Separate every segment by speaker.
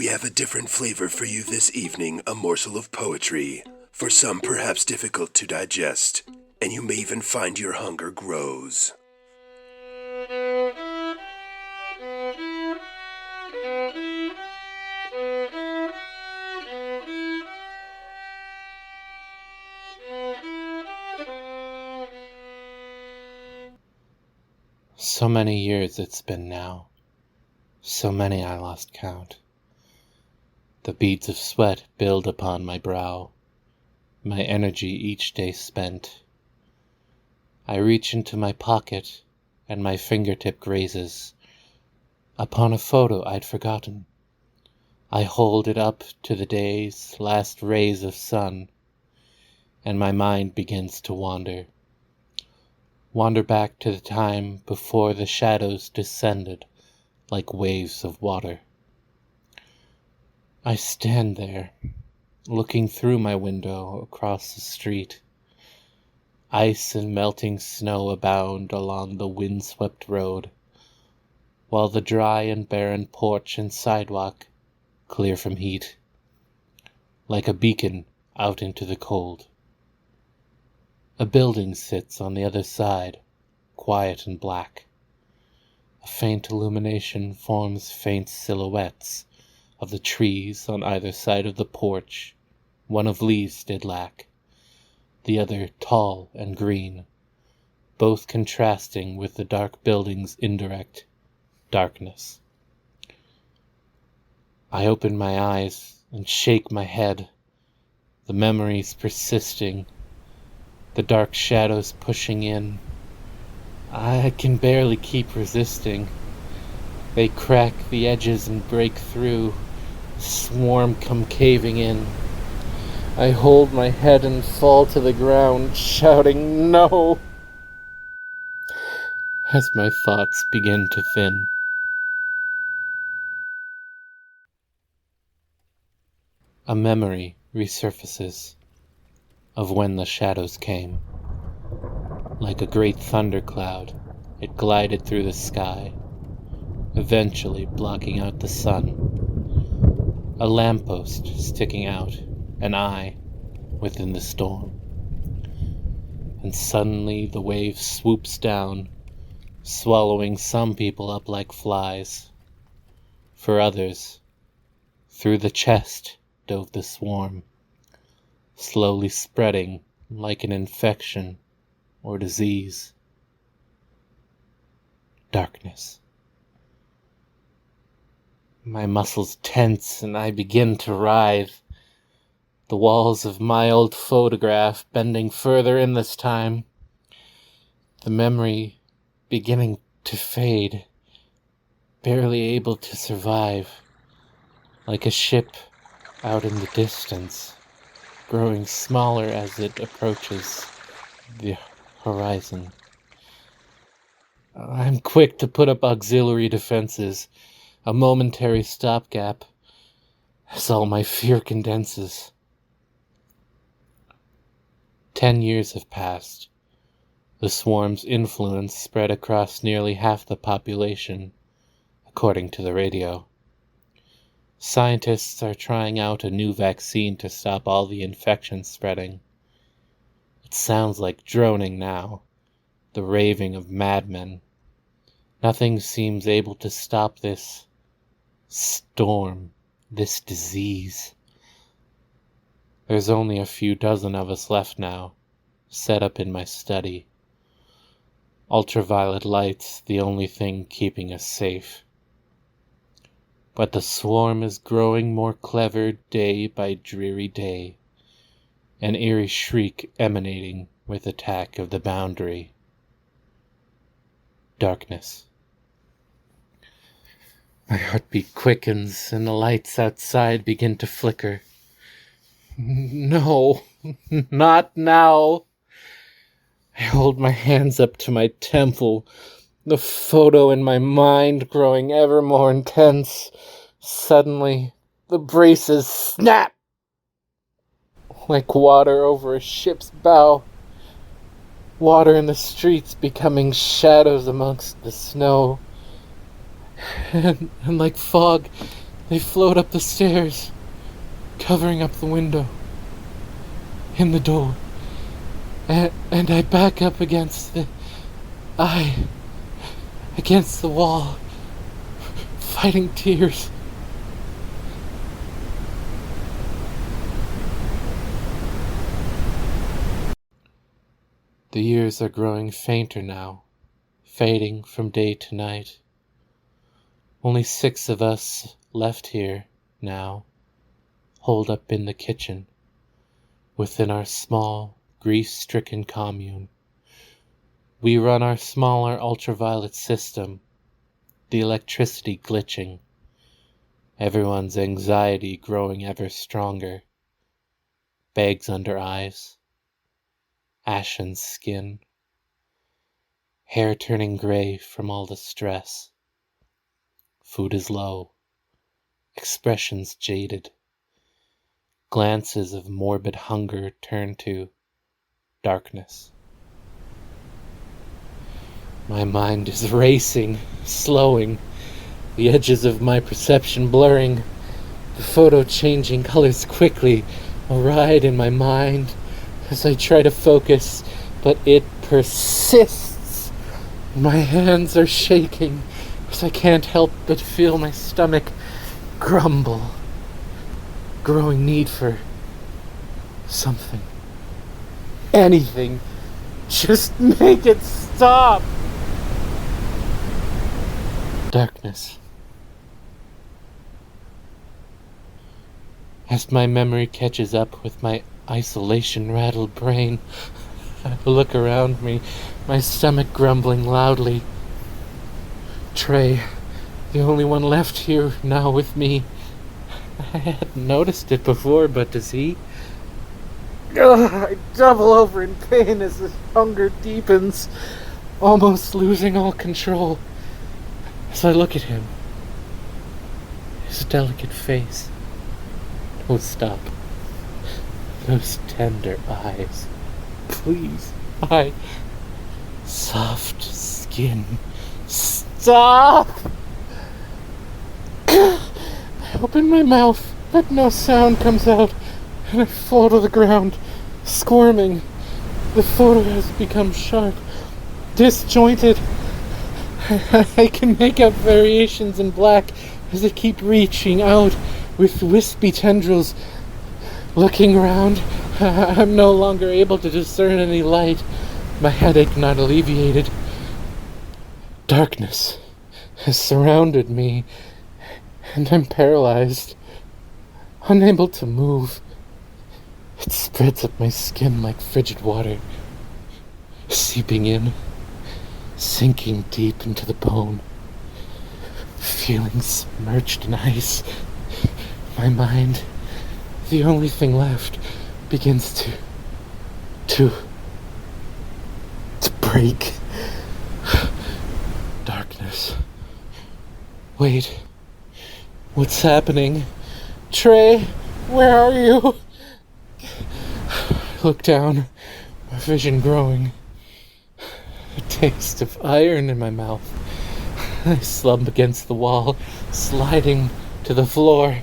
Speaker 1: We have a different flavor for you this evening, a morsel of poetry. For some perhaps difficult to digest, and you may even find your hunger grows.
Speaker 2: So many years it's been now, so many I lost count. The beads of sweat build upon my brow, my energy each day spent. I reach into my pocket, and my fingertip grazes upon a photo I'd forgotten. I hold it up to the day's last rays of sun, and my mind begins to wander back to the time before the shadows descended like waves of water. I stand there, looking through my window across the street. Ice and melting snow abound along the windswept road, while the dry and barren porch and sidewalk clear from heat, like a beacon out into the cold. A building sits on the other side, quiet and black. A faint illumination forms faint silhouettes of the trees on either side of the porch. One of leaves did lack, the other tall and green, both contrasting with the dark building's indirect darkness. I open my eyes and shake my head, the memories persisting, the dark shadows pushing in. I can barely keep resisting. They crack the edges and break through, swarm come caving in. I hold my head and fall to the ground, shouting, "No!" as my thoughts begin to thin. A memory resurfaces of when the shadows came. Like a great thundercloud, it glided through the sky, eventually blocking out the sun. A lamppost sticking out, an eye within the storm. And suddenly the wave swoops down, swallowing some people up like flies. For others, through the chest dove the swarm, slowly spreading like an infection or disease. Darkness. My muscles tense and I begin to writhe. The walls of my old photograph bending further in this time. The memory beginning to fade, barely able to survive, like a ship out in the distance, growing smaller as it approaches the horizon. I'm quick to put up auxiliary defenses, a momentary stopgap, as all my fear condenses. 10 years have passed. The swarm's influence spread across nearly half the population, according to the radio. Scientists are trying out a new vaccine to stop all the infection spreading. It sounds like droning now, the raving of madmen. Nothing seems able to stop this storm, this disease. There's only a few dozen of us left now, set up in my study. Ultraviolet light's the only thing keeping us safe. But the swarm is growing more clever day by dreary day, an eerie shriek emanating with attack of the boundary. Darkness. My heartbeat quickens and the lights outside begin to flicker. No, not now. I hold my hands up to my temple, the photo in my mind growing ever more intense. Suddenly, the braces snap like water over a ship's bow. Water in the streets becoming shadows amongst the snow. And like fog, They float up the stairs, covering up the window, in the door, and I back up against the wall, fighting tears. The years are growing fainter now, fading from day to night. Only 6 of us left here now, holed up in the kitchen, within our small, grief-stricken commune. We run our smaller ultraviolet system, the electricity glitching, everyone's anxiety growing ever stronger, bags under eyes, ashen skin, hair turning gray from all the stress. Food is low, expressions jaded, glances of morbid hunger turn to darkness. My mind is racing, slowing, the edges of my perception blurring, the photo changing colors quickly, a ride in my mind as I try to focus, but it persists. My hands are shaking as I can't help but feel my stomach grumble. Growing need for something. Anything. Just make it stop! Darkness. As my memory catches up with my isolation-rattled brain, I look around me, my stomach grumbling loudly. Trey, the only one left here now with me. I hadn't noticed it before, but does he? I double over in pain as this hunger deepens, almost losing all control. As I look at him, his delicate face. Oh, stop. Those tender eyes. Please, soft skin. Stop! I open my mouth, but no sound comes out, and I fall to the ground, squirming. The photo has become sharp, disjointed. I can make out variations in black as I keep reaching out with wispy tendrils. Looking around, I'm no longer able to discern any light, my headache not alleviated. Darkness has surrounded me, and I'm paralyzed, unable to move. It spreads up my skin like frigid water, seeping in, sinking deep into the bone. Feeling submerged in ice, my mind, the only thing left, begins to break. Darkness. Wait. What's happening? Trey, where are you? I look down, my vision growing. A taste of iron in my mouth. I slump against the wall, sliding to the floor.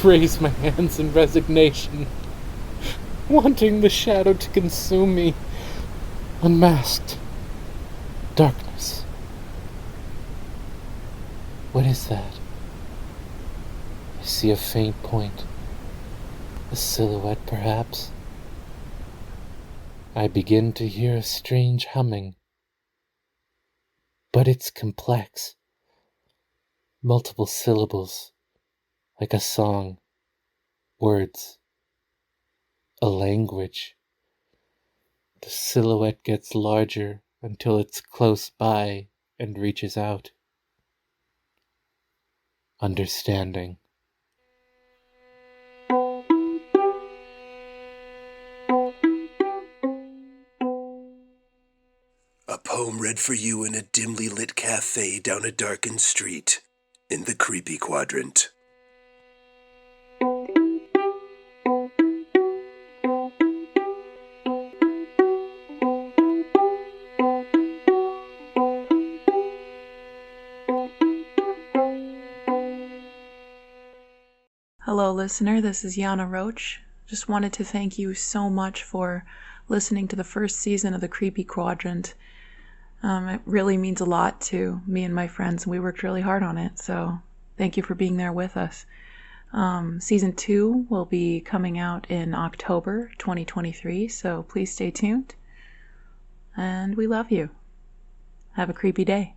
Speaker 2: Raise my hands in resignation, wanting the shadow to consume me. Unmasked. Darkness. What is that? I see a faint point. A silhouette, perhaps. I begin to hear a strange humming. But it's complex. Multiple syllables, like a song. Words. A language. The silhouette gets larger until it's close by and reaches out. Understanding.
Speaker 1: A poem read for you in a dimly lit cafe down a darkened street in the creepy quadrant.
Speaker 3: Hello, listener. This is Jana Roach. Just wanted to thank you so much for listening to the first season of the Creepy Quadrant. It really means a lot to me and my friends, and we worked really hard on it, so thank you for being there with us. Season 2 will be coming out in October 2023, so please stay tuned. And we love you. Have a creepy day.